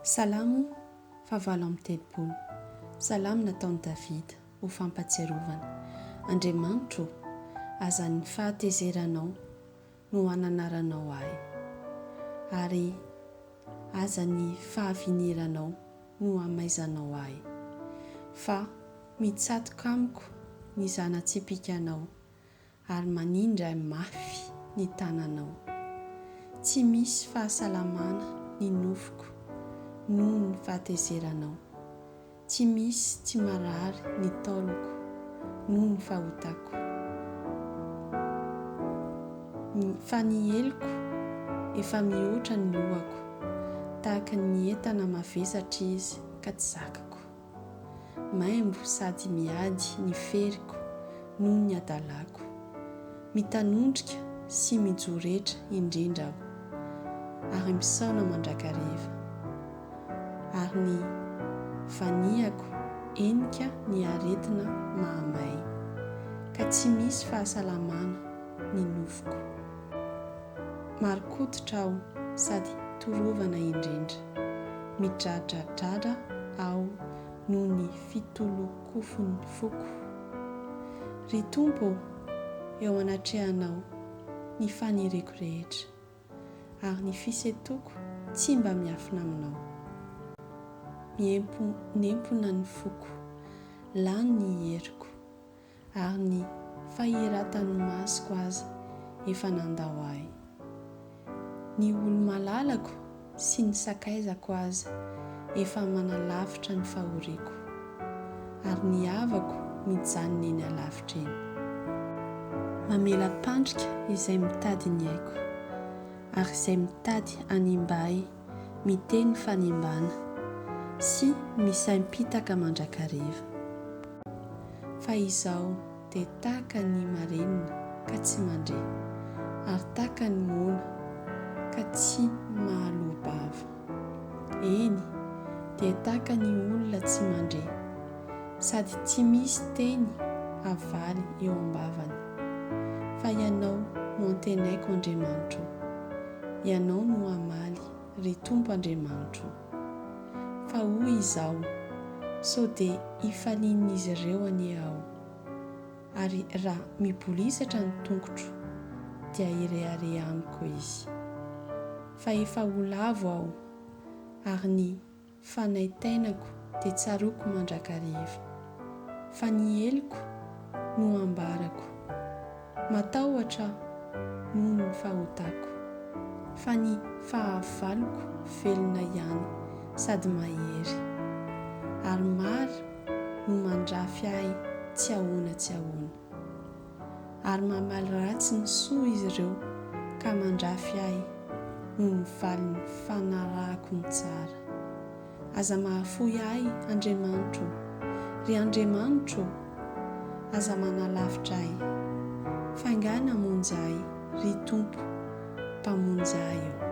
Salamo favalo amin'ny telopolo. Salamo nataon'i Davida ho fampatsiarovana. Andriamanitro, aza ny fahatezeranao no hananaranao ahy, ary aza ny fahaviniranao no hamaizanao ahy. Fa mitsatoka amiko ny zana-tsipikanao, ary manindra mafy ny tananao. Tsy misy fahasalamana ny nofoko noho ny fahatezeranao. Tsy misy tsy marary ny taoloko noho ny fahotako. Fa ny heloko efa mihoatra ny lohako, tahaka ny entana mavesatra izy ka tsy zakako. Maimbo sady miady ny feriko noho ny adalako. Mitanondrika sy mijoretra indrindra aho, ary misaona mandrakariva. Ary ny vaniako enika ny aretina mahamay, ka tsy misy fahasalamana ny nofoko. Marikototra aho sady torovana indrindra, midradradrara aho noho ny fitolokofon'ny foko. Ry Tompo, eo anatrehanao ny faniriako rehetra, ary ny fisetoko tsy mba miafina aminao. Miempona ny foko, lany ny heriko, ary ny fahiratan'ny masoko aza efa nandao ahy. Ny olo-malalako sy ny sakaizako aza efa manalavitra ny fahoriako, ary ny havako mijanona eny alavitra eny. Mamela pandrika izay mitady ny aiko, ary izay mitady hanimba ahy miteny fanimbana, sy misaimpitaka mandrakariva. Fa izaho dia tahaka ny marenina ka tsy mandre, ary tahaka ny mona ka tsy mahalobava. Eny, dia tahaka ny olona tsy mandre, sady tsy misy teny havaly eo am-bavany. Fa ianao no antenaiko, Andriamanitro. Ianao no hamaly, ry Tompo Andriamanitro. Fa hoy izaho, sao dia hifalian'izy ireo anie aho, ary raha mibolisatra ny tongotro dia hireare amiko izy. Fa efa ho lavo aho, ary ny fanaitainako dia tsaroako mandrakariva. Fa ny heloko no ambarako, matahotra noho ny fahotako. Fa ny fahavaloko velona ihany sady mahery, ary maro no mandrafy ahy tsy ahoana tsy ahoana. Ary mamaly ratsy ny soa izy ireo ka mandrafy ahy noho ny valiny fanarahako ny tsara. Aza mahafoy ahy, Andriamanitro, ry Andriamanitro, aza manalavitra ahy. Faingana hamonjy ahy, ry Tompo, mpamonjy ahy eo.